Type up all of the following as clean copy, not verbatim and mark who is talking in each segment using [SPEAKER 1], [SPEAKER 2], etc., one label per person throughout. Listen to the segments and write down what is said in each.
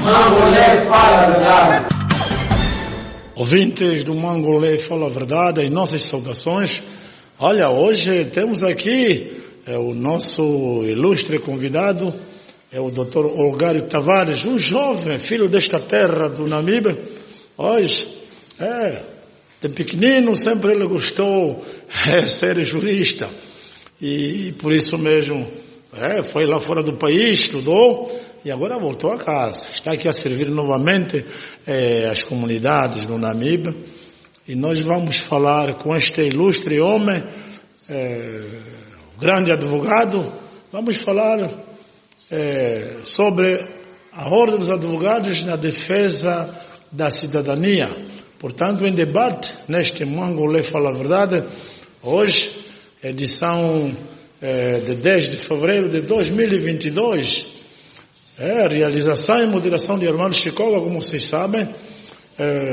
[SPEAKER 1] Mangolé fala a verdade.
[SPEAKER 2] Ouvintes do Mangolé Fala a Verdade, as nossas saudações. Olha, hoje temos aqui o nosso ilustre convidado, é o Dr. Olgário Tavares, um jovem filho desta terra do Namibe. Hoje, de pequenino sempre ele gostou de ser jurista e por isso mesmo foi lá fora do país, estudou e agora voltou a casa. Está aqui a servir novamente as comunidades do Namibe e nós vamos falar com este ilustre homem, grande advogado. Vamos falar sobre a Ordem dos Advogados na defesa da cidadania. Portanto, em debate neste Mangolé Fala a Verdade, hoje, edição de 10 de fevereiro de 2022, realização e moderação de Armando Chicoga, como vocês sabem,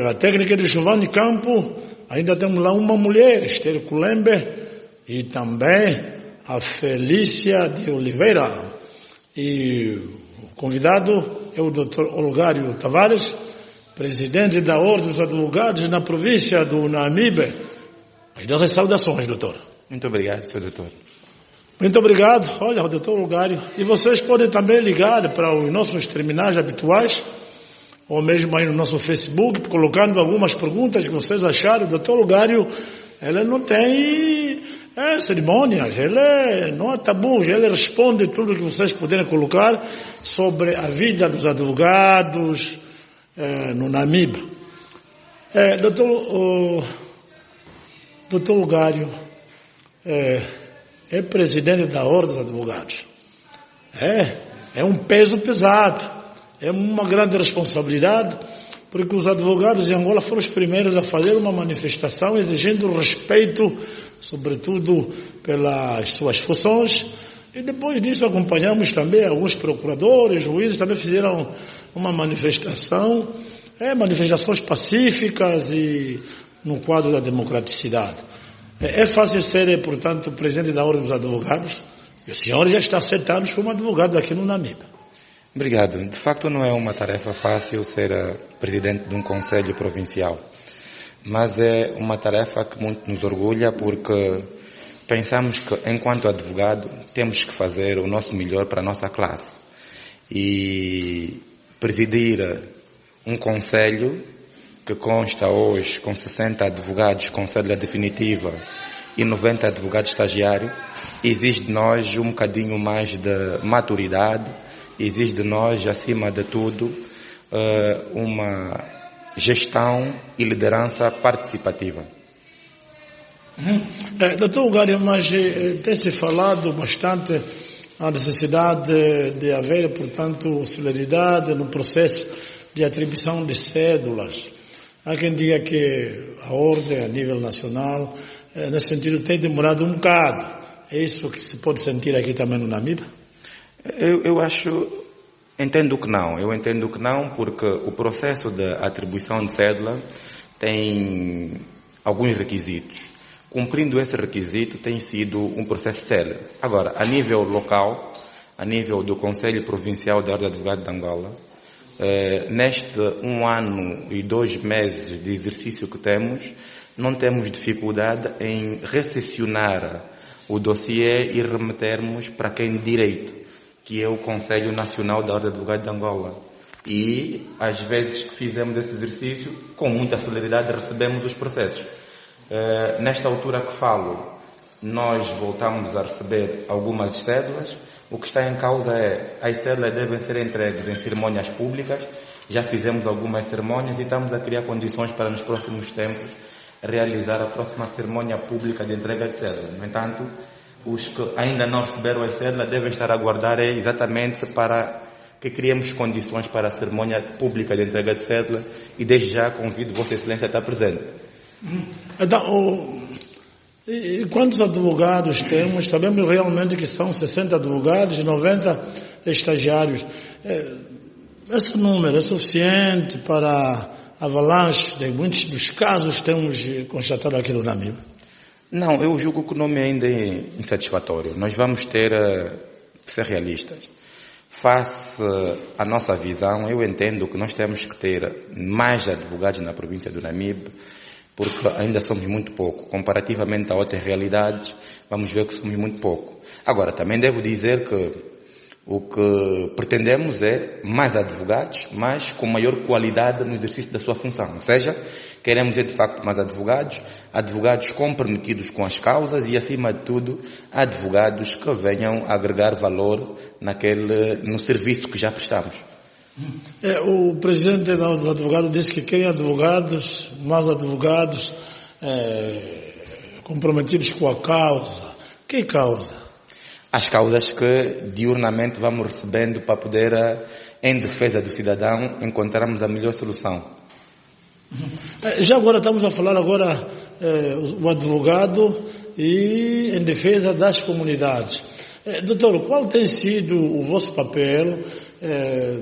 [SPEAKER 2] a técnica de Giovanni Campo, ainda temos lá uma mulher, Esther Kulembe, e também a Felícia de Oliveira. E o convidado é o Dr. Olgário Tavares, presidente da Ordem dos Advogados na província do Namibe. As nossas saudações, doutor.
[SPEAKER 3] Muito obrigado, senhor doutor.
[SPEAKER 2] Muito obrigado. Olha, doutor Olgário. E vocês podem também ligar para os nossos terminais habituais, ou mesmo aí no nosso Facebook, colocando algumas perguntas que vocês acharam. O doutor Olgário, ele não tem cerimônias, ele não há tabus, ele responde tudo que vocês puderem colocar sobre a vida dos advogados no Namibe. Doutor Olgário é presidente da Ordem dos Advogados. É um peso pesado, é uma grande responsabilidade, porque os advogados em Angola foram os primeiros a fazer uma manifestação exigindo respeito, sobretudo pelas suas funções, e depois disso acompanhamos também alguns procuradores, juízes também fizeram uma manifestação, manifestações pacíficas e no quadro da democraticidade. É fácil ser, portanto, presidente da Ordem dos Advogados, e o senhor já está há 7 anos como advogado aqui no Namibe.
[SPEAKER 3] Obrigado. De facto não é uma tarefa fácil ser presidente de um conselho provincial, mas é uma tarefa que muito nos orgulha porque pensamos que enquanto advogado temos que fazer o nosso melhor para a nossa classe e presidir um conselho que consta hoje com 60 advogados com cédula definitiva e 90 advogados estagiários, exige de nós um bocadinho mais de maturidade, exige de nós, acima de tudo, uma gestão e liderança participativa.
[SPEAKER 2] Doutor Olgário, mas tem-se falado bastante a necessidade de haver, portanto, celeridade no processo de atribuição de cédulas. Há quem diga que a ordem, a nível nacional, nesse sentido, tem demorado um bocado. É isso que se pode sentir aqui também no Namibe?
[SPEAKER 3] Eu entendo que não, porque o processo de atribuição de cédula tem alguns requisitos. Cumprindo esse requisito tem sido um processo célere. Agora, a nível local, a nível do Conselho Provincial da Ordem de Advogados de Angola, neste 1 ano e 2 meses de exercício que temos, não temos dificuldade em recepcionar o dossiê e remetermos para quem de direito, que é o Conselho Nacional da Ordem de Advogados de Angola. E, às vezes que fizemos esse exercício, com muita celeridade recebemos os processos. Nesta altura que falo, nós voltamos a receber algumas cédulas. O que está em causa é, as cédulas devem ser entregues em cerimônias públicas. Já fizemos algumas cerimônias e estamos a criar condições para nos próximos tempos realizar a próxima cerimônia pública de entrega de cédulas. No entanto, os que ainda não receberam as cédulas devem estar a aguardar exatamente para que criemos condições para a cerimônia pública de entrega de cédulas e desde já convido Vossa Excelência a estar presente.
[SPEAKER 2] Então, e quantos advogados temos? Sabemos realmente que são 60 advogados e 90 estagiários. Esse número é suficiente para a avalanche de muitos dos casos que temos constatado aqui no Namibe?
[SPEAKER 3] Não, eu julgo que o nome ainda é insatisfatório. Nós vamos ter que ser realistas. Face à nossa visão, eu entendo que nós temos que ter mais advogados na província do Namibe, porque ainda somos muito pouco. Comparativamente a outras realidades, vamos ver que somos muito pouco. Agora, também devo dizer que o que pretendemos é mais advogados, mas com maior qualidade no exercício da sua função. Ou seja, queremos de facto mais advogados, advogados comprometidos com as causas e, acima de tudo, advogados que venham agregar valor no serviço que já prestamos.
[SPEAKER 2] O presidente dos advogados disse que querem advogados, mais advogados comprometidos com a causa. Que causa?
[SPEAKER 3] As causas que diurnamente vamos recebendo para poder, em defesa do cidadão, encontrarmos a melhor solução.
[SPEAKER 2] Já agora estamos a falar o advogado e em defesa das comunidades. Doutor, qual tem sido o vosso papel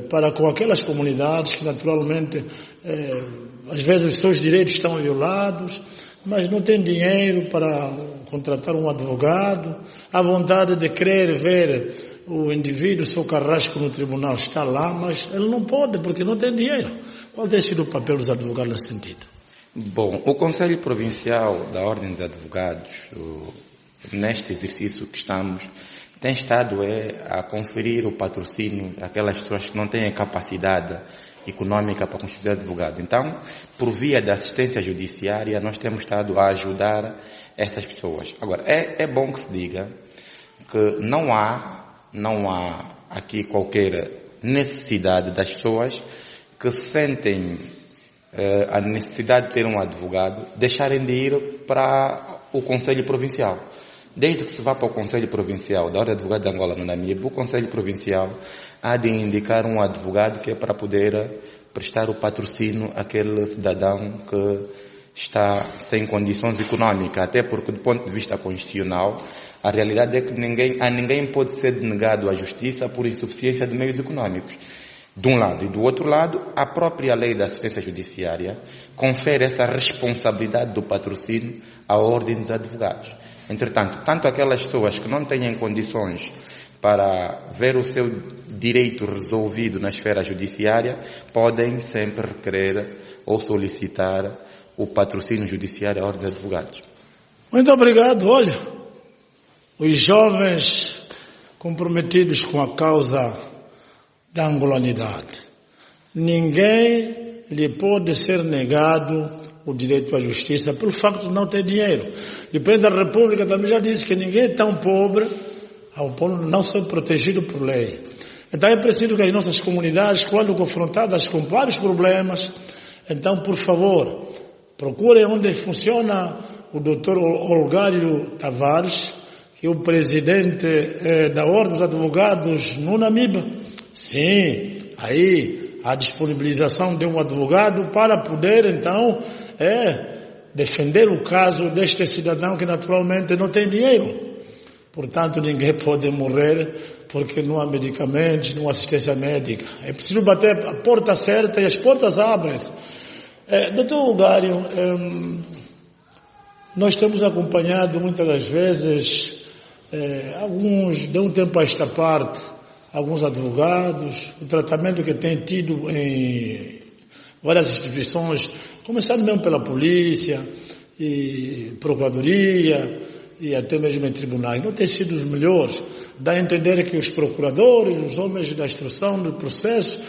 [SPEAKER 2] para com aquelas comunidades que naturalmente às vezes os seus direitos estão violados, mas não tem dinheiro para contratar um advogado, a vontade de querer ver o indivíduo, seu carrasco no tribunal está lá, mas ele não pode porque não tem dinheiro. Qual tem sido o papel dos advogados nesse sentido?
[SPEAKER 3] Bom, o Conselho Provincial da Ordem dos Advogados, neste exercício que estamos, tem estado a conferir o patrocínio àquelas pessoas que não têm capacidade econômica para constituir advogado. Então, por via da assistência judiciária, nós temos estado a ajudar essas pessoas. Agora, é bom que se diga que não há aqui qualquer necessidade das pessoas que sentem a necessidade de ter um advogado, deixarem de ir para o Conselho Provincial. Desde que se vá para o Conselho Provincial da Ordem de Advogados de Angola, no Namibe, o Conselho Provincial há de indicar um advogado que é para poder prestar o patrocínio àquele cidadão que está sem condições econômicas, até porque do ponto de vista constitucional, a realidade é que ninguém pode ser denegado à justiça por insuficiência de meios econômicos. De um lado e do outro lado, a própria lei da assistência judiciária confere essa responsabilidade do patrocínio à Ordem dos Advogados. Entretanto, tanto aquelas pessoas que não têm condições para ver o seu direito resolvido na esfera judiciária, podem sempre requerer ou solicitar o patrocínio judiciário à Ordem dos Advogados.
[SPEAKER 2] Muito obrigado. Olha, os jovens comprometidos com a causa da angolanidade, ninguém lhe pode ser negado o direito à justiça pelo facto de não ter dinheiro. E o presidente da República também já disse que ninguém é tão pobre ao ponto de não ser protegido por lei. Então é preciso que as nossas comunidades, quando confrontadas com vários problemas, então, por favor, procurem onde funciona o Dr. Olgário Tavares, que é o presidente da Ordem dos Advogados no Namibe. Sim, aí a disponibilização de um advogado para poder, então, defender o caso deste cidadão que naturalmente não tem dinheiro. Portanto, ninguém pode morrer porque não há medicamentos, não há assistência médica. É preciso bater a porta certa e as portas abrem-se. Doutor Olgário, nós temos acompanhado muitas das vezes, de um tempo a esta parte, alguns advogados, o tratamento que tem tido em várias instituições, começando mesmo pela polícia e procuradoria e até mesmo em tribunais, não tem sido os melhores. Dá a entender que os procuradores, os homens da instrução do processo,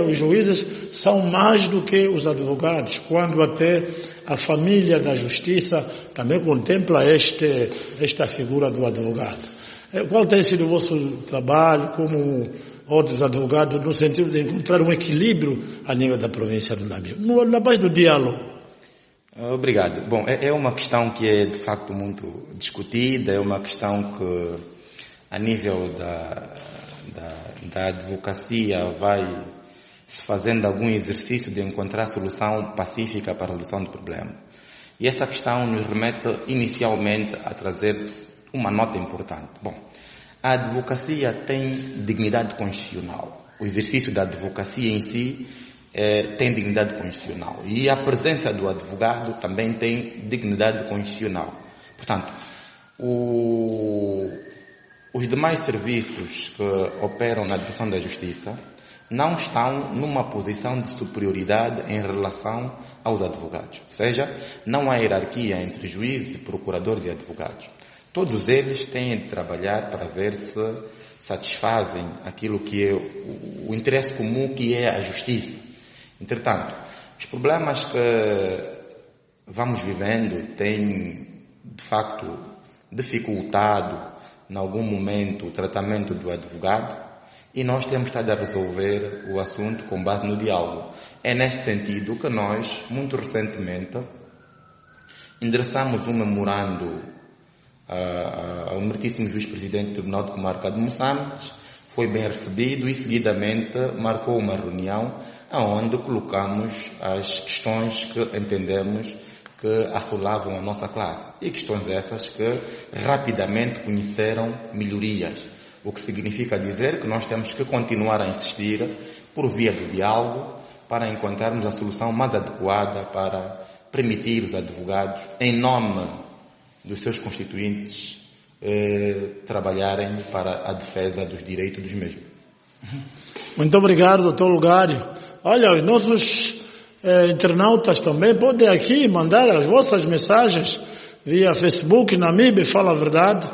[SPEAKER 2] os juízes, são mais do que os advogados, quando até a família da justiça também contempla esta figura do advogado. Qual tem sido o vosso trabalho como outros advogados no sentido de encontrar um equilíbrio a nível da província do Namibe, na base do diálogo?
[SPEAKER 3] Obrigado. Bom, é uma questão que é de facto muito discutida, é uma questão que a nível da advocacia vai se fazendo algum exercício de encontrar solução pacífica para a resolução do problema. E essa questão nos remete inicialmente a trazer uma nota importante. Bom, a advocacia tem dignidade constitucional. O exercício da advocacia em si tem dignidade constitucional. E a presença do advogado também tem dignidade constitucional. Portanto, Os demais serviços que operam na administração da justiça não estão numa posição de superioridade em relação aos advogados. Ou seja, não há hierarquia entre juízes, procuradores e advogados. Todos eles têm de trabalhar para ver se satisfazem aquilo que é o interesse comum, que é a justiça. Entretanto, os problemas que vamos vivendo têm, de facto, dificultado, em algum momento, o tratamento do advogado, e nós temos estado a resolver o assunto com base no diálogo. É nesse sentido que nós, muito recentemente, endereçamos um memorando ao meritíssimo juiz-presidente do Tribunal de Comarca de Moçambique, foi bem recebido e, seguidamente, marcou uma reunião onde colocamos as questões que entendemos que assolavam a nossa classe. E questões essas que rapidamente conheceram melhorias. O que significa dizer que nós temos que continuar a insistir por via do diálogo para encontrarmos a solução mais adequada para permitir os advogados, em nome dos seus constituintes, trabalharem para a defesa dos direitos dos mesmos.
[SPEAKER 2] Muito obrigado, doutor Lugário. Olha, os nossos internautas também podem aqui mandar as vossas mensagens via Facebook, na MIB, Fala a Verdade,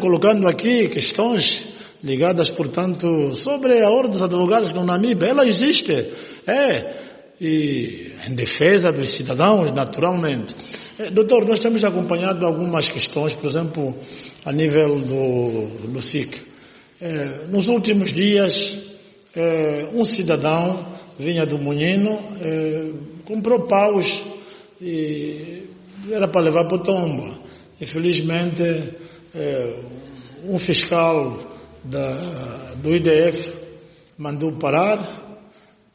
[SPEAKER 2] colocando aqui questões ligadas, portanto, sobre a ordem dos advogados no NAMIB. Ela existe, e em defesa dos cidadãos, naturalmente. Doutor, nós temos acompanhado algumas questões, por exemplo, a nível do SIC. Nos últimos dias, um cidadão vinha do Moinho, comprou paus e era para levar para o tomba. Infelizmente, um fiscal do IDF mandou parar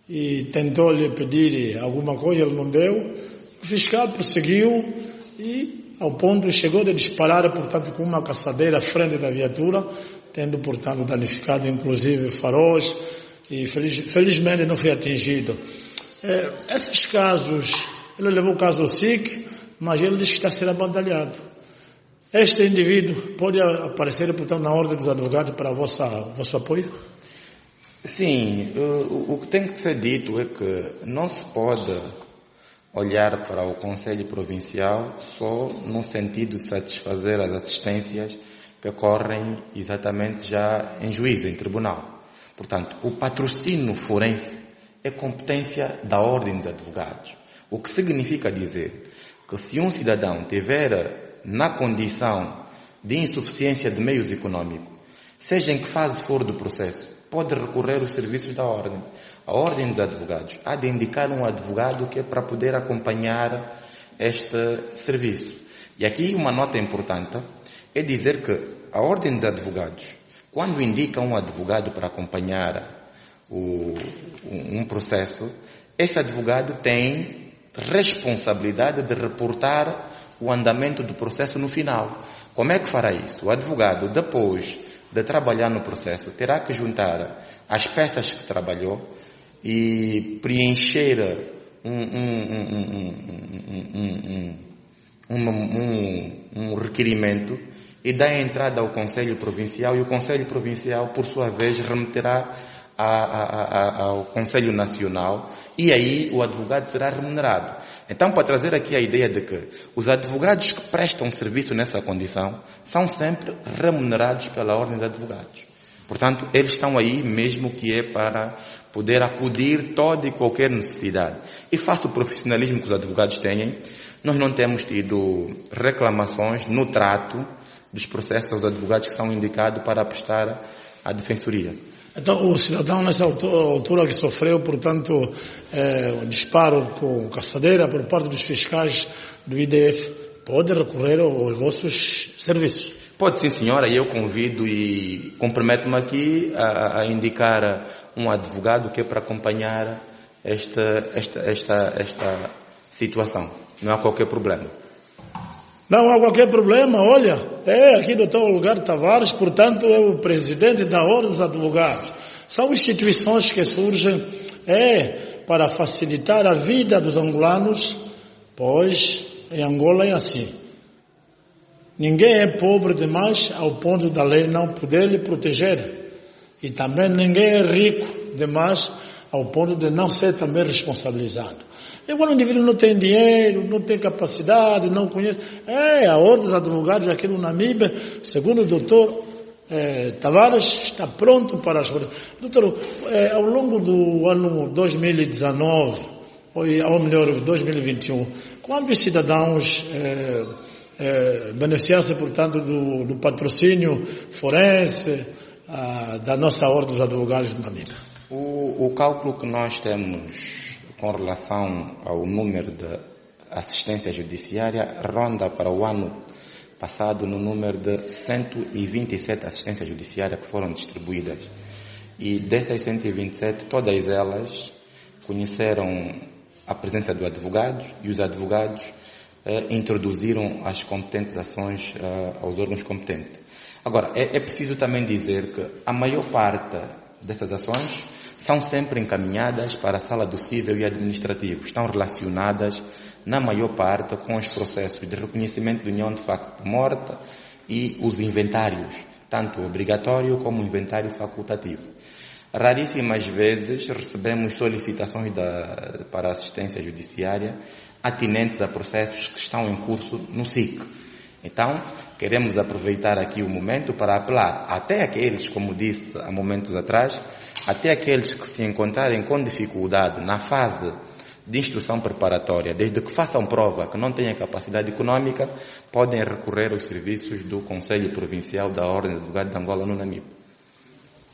[SPEAKER 2] e tentou lhe pedir alguma coisa, ele não deu. O fiscal prosseguiu e, ao ponto, chegou de disparar, portanto, com uma caçadeira à frente da viatura, tendo, portanto, danificado, inclusive, faróis, e felizmente não foi atingido. Esses casos, ele levou o caso ao SIC, mas ele diz que está sendo abandalhado. Este indivíduo pode aparecer, portanto, na ordem dos advogados para vosso apoio?
[SPEAKER 3] Sim, o que tem que ser dito é que não se pode olhar para o Conselho Provincial só no sentido de satisfazer as assistências que ocorrem exatamente já em juízo, em tribunal. Portanto, o patrocínio forense é competência da ordem dos advogados. O que significa dizer que se um cidadão tiver na condição de insuficiência de meios econômicos, seja em que fase for do processo, pode recorrer aos serviços da ordem. A ordem dos advogados há de indicar um advogado que é para poder acompanhar este serviço. E aqui uma nota importante é dizer que a ordem dos advogados, quando indica um advogado para acompanhar um processo, esse advogado tem responsabilidade de reportar o andamento do processo no final. Como é que fará isso? O advogado, depois de trabalhar no processo, terá que juntar as peças que trabalhou e preencher um requerimento e dar entrada ao Conselho Provincial, e o Conselho Provincial, por sua vez, remeterá ao Conselho Nacional, e aí o advogado será remunerado. Então, para trazer aqui a ideia de que os advogados que prestam serviço nessa condição são sempre remunerados pela Ordem de Advogados. Portanto, eles estão aí mesmo que é para poder acudir toda e qualquer necessidade. E face ao profissionalismo que os advogados têm, nós não temos tido reclamações no trato dos processos aos advogados que são indicados para prestar a defensoria.
[SPEAKER 2] Então, o cidadão, nessa altura que sofreu, portanto, um disparo com caçadeira por parte dos fiscais do IDF, pode recorrer aos vossos serviços?
[SPEAKER 3] Pode sim, senhora, e eu convido e comprometo-me aqui a indicar um advogado que é para acompanhar esta situação. Não há qualquer problema.
[SPEAKER 2] Não há qualquer problema, olha, aqui doutor Lugário Tavares, portanto, é o presidente da Ordem dos Advogados. São instituições que surgem para facilitar a vida dos angolanos, pois em Angola é assim. ninguém é pobre demais ao ponto da lei não poder lhe proteger. E também ninguém é rico demais ao ponto de não ser também responsabilizado. E quando o indivíduo não tem dinheiro, não tem capacidade, não conhece... a Ordem dos Advogados aqui no Namíbia, segundo o doutor Tavares, está pronto para as coisas. Doutor, ao longo do ano 2019, ou melhor, 2021, quantos cidadãos beneficiaram-se, portanto, do patrocínio forense da nossa Ordem dos Advogados do Namíbia?
[SPEAKER 3] O cálculo que nós temos com relação ao número de assistência judiciária ronda para o ano passado no número de 127 assistências judiciárias que foram distribuídas. E dessas 127, todas elas conheceram a presença do advogado e os advogados introduziram as competentes ações aos órgãos competentes. Agora, é preciso também dizer que a maior parte dessas ações são sempre encaminhadas para a sala do cível e administrativo. Estão relacionadas, na maior parte, com os processos de reconhecimento de união de facto de morte e os inventários, tanto obrigatório como inventário facultativo. Raríssimas vezes recebemos solicitações para assistência judiciária atinentes a processos que estão em curso no SIC. Então, queremos aproveitar aqui o momento para apelar até aqueles, como disse há momentos atrás, até aqueles que se encontrarem com dificuldade na fase de instrução preparatória, desde que façam prova que não tenham capacidade econômica, podem recorrer aos serviços do Conselho Provincial da Ordem de Advogados de Angola no Namíbia.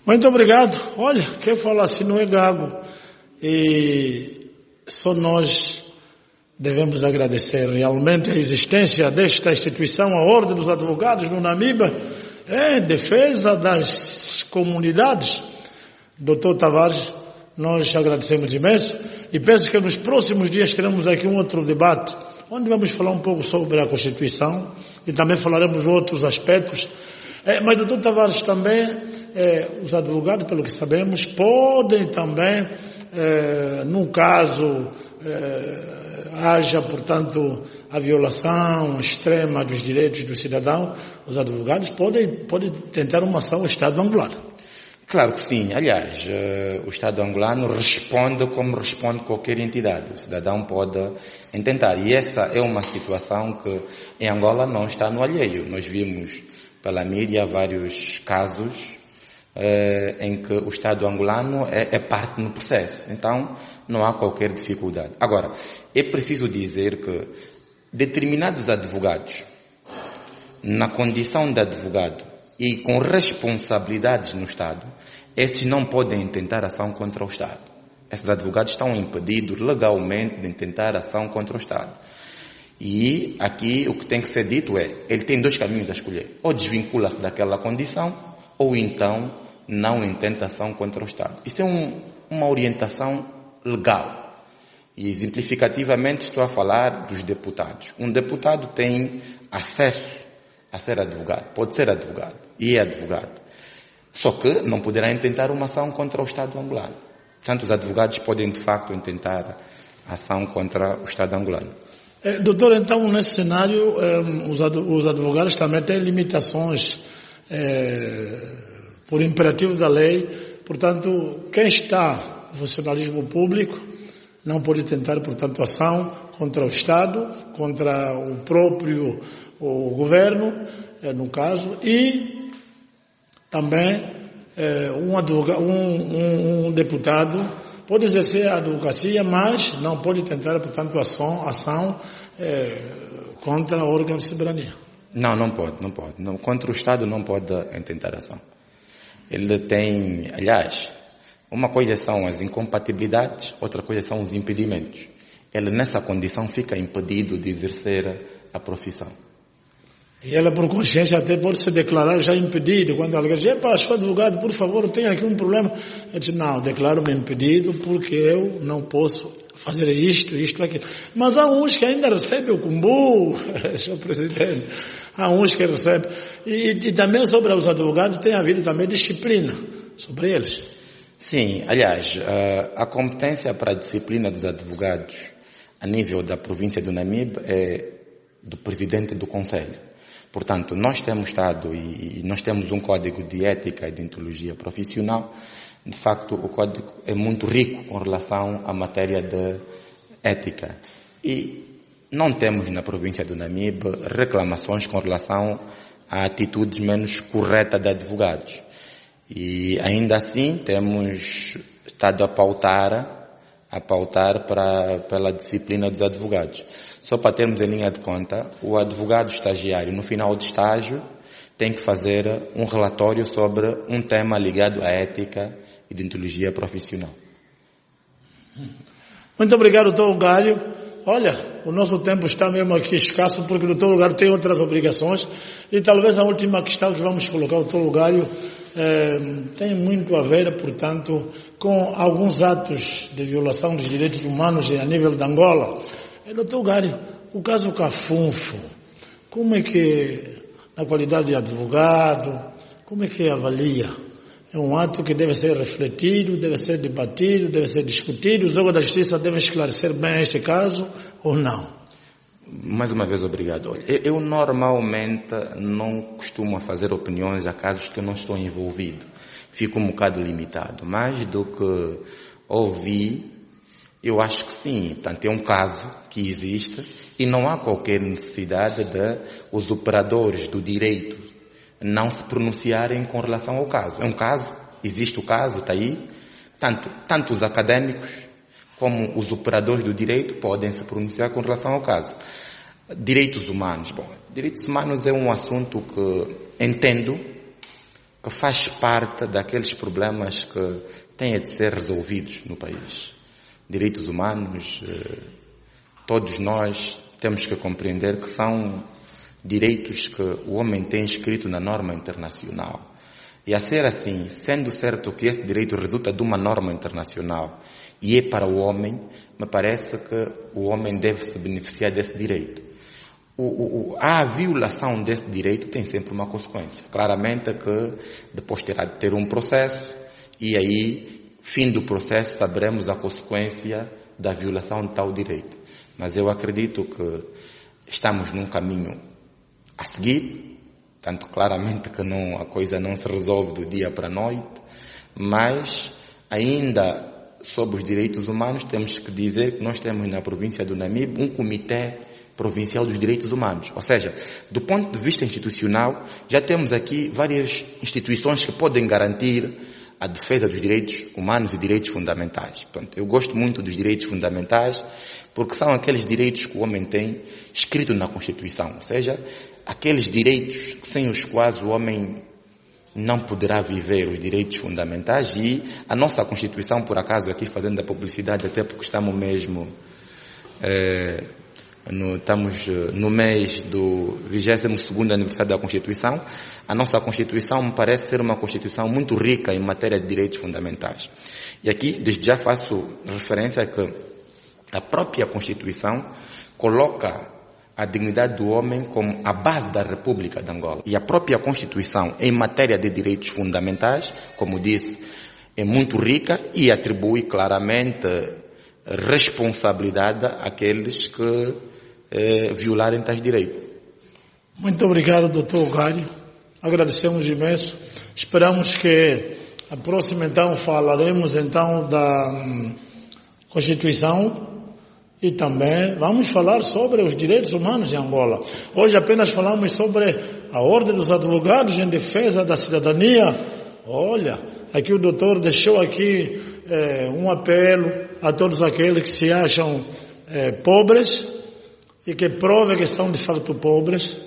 [SPEAKER 2] Muito obrigado. Olha, quem fala assim não é gago. E só nós devemos agradecer realmente a existência desta instituição, a Ordem dos Advogados no Namíbia, em defesa das comunidades. Doutor Tavares, nós agradecemos imenso e penso que nos próximos dias teremos aqui um outro debate, onde vamos falar um pouco sobre a Constituição e também falaremos outros aspectos. Mas, doutor Tavares, também os advogados, pelo que sabemos, podem também, num caso haja, portanto, a violação extrema dos direitos do cidadão, os advogados podem tentar uma ação ao Estado angolano.
[SPEAKER 3] Claro que sim. Aliás, o Estado angolano responde como responde qualquer entidade. O cidadão pode intentar. E essa é uma situação que em Angola não está no alheio. Nós vimos pela mídia vários casos em que o Estado angolano é parte no processo. Então, não há qualquer dificuldade. Agora, é preciso dizer que determinados advogados, na condição de advogado e com responsabilidades no Estado, esses não podem intentar ação contra o Estado. Esses advogados estão impedidos legalmente de intentar ação contra o Estado. E aqui o que tem que ser dito ele tem dois caminhos a escolher. Ou desvincula-se daquela condição, ou então não intenta ação contra o Estado. Isso é uma orientação legal. E exemplificativamente estou a falar dos deputados. Um deputado tem acesso a ser advogado, pode ser advogado, e é advogado. Só que não poderá intentar uma ação contra o Estado angolano. Portanto, os advogados podem, de facto, intentar ação contra o Estado angolano.
[SPEAKER 2] Doutor, então, nesse cenário, os advogados também têm limitações por imperativo da lei. Portanto, quem está no funcionalismo público não pode tentar, portanto, ação contra o Estado, contra o próprio governo, no caso, e também um deputado pode exercer a advocacia, mas não pode tentar, portanto, ação contra o órgão de soberania.
[SPEAKER 3] Não pode. Não, contra o Estado não pode intentar ação. Ele tem, aliás, uma coisa são as incompatibilidades, outra coisa são os impedimentos. Ele, nessa condição, fica impedido de exercer a profissão.
[SPEAKER 2] E ela, por consciência, até pode se declarar já impedido. Quando ela diz, sou advogado, por favor, tem aqui um problema. Ele diz, não, declaro-me impedido porque eu não posso fazer isto, aquilo. Mas há uns que ainda recebem o cumbu, senhor presidente. Há uns que recebem. E também sobre os advogados tem havido também disciplina sobre eles.
[SPEAKER 3] Sim, aliás, a competência para a disciplina dos advogados a nível da província do Namibe é do presidente do Conselho. Portanto, nós temos estado e nós temos um código de ética e de deontologia profissional. De facto, o código é muito rico com relação à matéria de ética. E não temos na província do Namibe reclamações com relação a atitudes menos corretas de advogados. E ainda assim temos estado a pautar pela disciplina dos advogados. Só para termos em linha de conta, o advogado estagiário, no final de estágio, tem que fazer um relatório sobre um tema ligado à ética e deontologia profissional.
[SPEAKER 2] Muito obrigado, doutor Gário. Olha, o nosso tempo está mesmo aqui escasso, porque o doutor Gário tem outras obrigações. E talvez a última questão que vamos colocar, o doutor Gário, tem muito a ver, portanto, com alguns atos de violação dos direitos humanos a nível de Angola. Doutor Gário, o caso Cafunfo, como é que, na qualidade de advogado, como é que avalia? É um ato que deve ser refletido, deve ser debatido, deve ser discutido. Os órgãos da Justiça devem esclarecer bem este caso ou não?
[SPEAKER 3] Mais uma vez, obrigado. Eu normalmente não costumo fazer opiniões a casos que eu não estou envolvido. Fico um bocado limitado. Mais do que ouvi, eu acho que sim. Portanto, é um caso que existe e não há qualquer necessidade de os operadores do direito não se pronunciarem com relação ao caso. É um caso, existe o caso, está aí. Tanto os académicos como os operadores do direito podem se pronunciar com relação ao caso. Direitos humanos. Bom, direitos humanos é um assunto que entendo que faz parte daqueles problemas que têm de ser resolvidos no país. Direitos humanos, todos nós temos que compreender que são direitos que o homem tem escrito na norma internacional. E a ser assim, sendo certo que esse direito resulta de uma norma internacional e é para o homem, me parece que o homem deve se beneficiar desse direito. A violação desse direito tem sempre uma consequência. Claramente que depois terá de ter um processo e aí, fim do processo, saberemos a consequência da violação de tal direito. Mas eu acredito que estamos num caminho a seguir, tanto claramente que a coisa não se resolve do dia para a noite, mas ainda sobre os direitos humanos temos que dizer que nós temos na província do Namibe um comitê provincial dos direitos humanos. Ou seja, do ponto de vista institucional, já temos aqui várias instituições que podem garantir a defesa dos direitos humanos e direitos fundamentais. Portanto, eu gosto muito dos direitos fundamentais porque são aqueles direitos que o homem tem escrito na Constituição. Ou seja, aqueles direitos sem os quais o homem não poderá viver, os direitos fundamentais. E a nossa Constituição, por acaso, aqui fazendo a publicidade, até porque estamos mesmo estamos no mês do 22º aniversário da Constituição. A nossa Constituição me parece ser uma Constituição muito rica em matéria de direitos fundamentais. E aqui, desde já faço referência a que a própria Constituição coloca a dignidade do homem como a base da República de Angola. E a própria Constituição, em matéria de direitos fundamentais, como disse, é muito rica e atribui claramente responsabilidade àqueles que violarem tais direitos.
[SPEAKER 2] Muito obrigado, doutor Gário. Agradecemos imenso. Esperamos que a próxima, então, falaremos, então, da Constituição e também vamos falar sobre os direitos humanos em Angola. Hoje apenas falamos sobre a Ordem dos Advogados em Defesa da Cidadania. Olha, aqui o doutor deixou aqui um apelo a todos aqueles que se acham pobres e que provem que são de facto pobres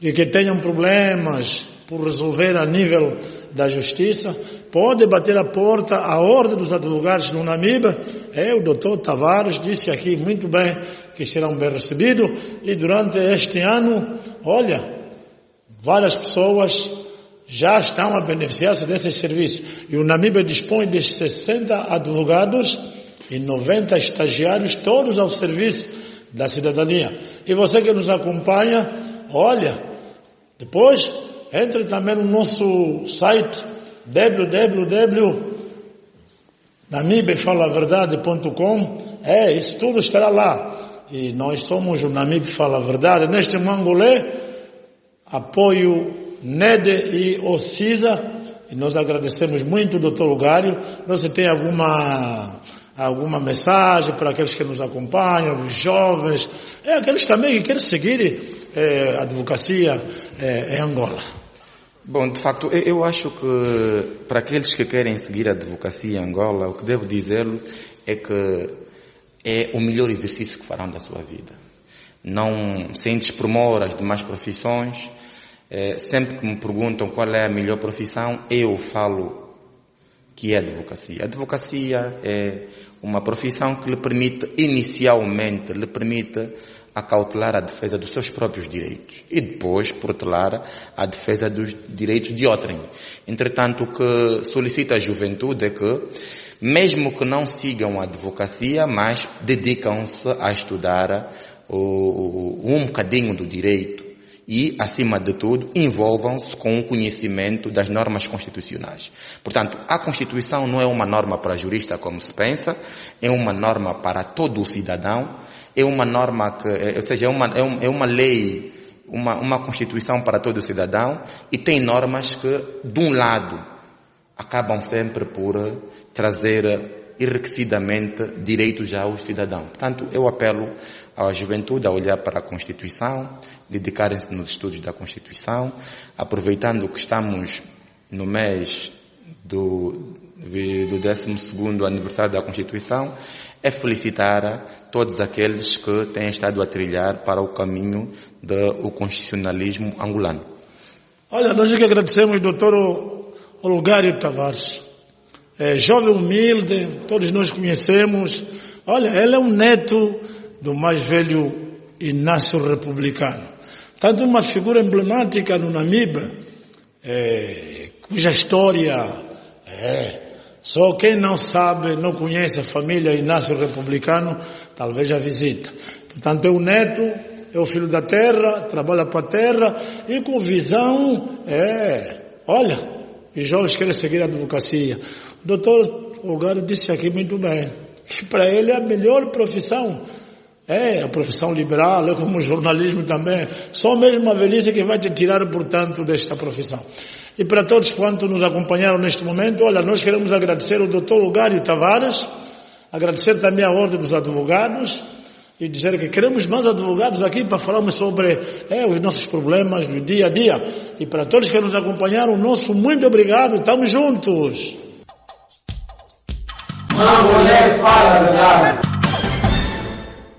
[SPEAKER 2] e que tenham problemas por resolver a nível da justiça, pode bater a porta à Ordem dos Advogados no Namibe. O doutor Tavares disse aqui muito bem que serão bem recebidos e durante este ano, olha, várias pessoas já estão a beneficiar-se desses serviços. E o Namibe dispõe de 60 advogados e 90 estagiários, todos ao serviço da cidadania. E você que nos acompanha, olha, depois entre também no nosso site www.namibefalaverdade.com. Isso tudo estará lá. E nós somos o Namibe Fala a Verdade. Neste Mangolé, apoio NED e OCISA, e nós agradecemos muito, doutor Lugário. Você tem alguma mensagem para aqueles que nos acompanham, os jovens, aqueles também que querem seguir a advocacia em Angola?
[SPEAKER 3] Bom, de facto, eu acho que para aqueles que querem seguir a advocacia em Angola, o que devo dizer é que é o melhor exercício que farão da sua vida. Não, sem desprimor as demais profissões, sempre que me perguntam qual é a melhor profissão, eu falo que é a advocacia. A advocacia é uma profissão que lhe permite, inicialmente, acautelar a defesa dos seus próprios direitos e depois protelar a defesa dos direitos de outrem. Entretanto, o que solicita a juventude é que, mesmo que não sigam a advocacia, mas dedicam-se a estudar um bocadinho do direito e, acima de tudo, envolvam-se com o conhecimento das normas constitucionais. Portanto, a Constituição não é uma norma para jurista, como se pensa, é uma norma para todo o cidadão, é uma norma é uma lei, uma Constituição para todo o cidadão, e tem normas que, de um lado, acabam sempre por trazer enriquecidamente direitos aos cidadãos. Portanto, eu apelo à juventude a olhar para a Constituição, dedicarem-se nos estudos da Constituição, aproveitando que estamos no mês do 12º aniversário da Constituição, é felicitar todos aqueles que têm estado a trilhar para o caminho do constitucionalismo angolano.
[SPEAKER 2] Olha, nós que agradecemos, doutor Lugário Tavares. Jovem humilde, todos nós conhecemos. Olha, ele é um neto do mais velho Inácio Republicano. Tanto uma figura emblemática no Namibe, cuja história só quem não sabe, não conhece a família Inácio Republicano, talvez a visita. Portanto, é um neto, é o filho da terra, trabalha para a terra e com visão, olha, os jovens querem seguir a advocacia. O doutor Lugário disse aqui muito bem, que para ele é a melhor profissão. A profissão liberal, é como o jornalismo também. Só mesmo a velhice que vai te tirar, portanto, desta profissão. E para todos quantos nos acompanharam neste momento, olha, nós queremos agradecer ao doutor Lugário Tavares, agradecer também à Ordem dos Advogados e dizer que queremos mais advogados aqui para falarmos sobre os nossos problemas do dia a dia. E para todos que nos acompanharam, nosso muito obrigado, estamos juntos.
[SPEAKER 1] Uma mulher fala a verdade.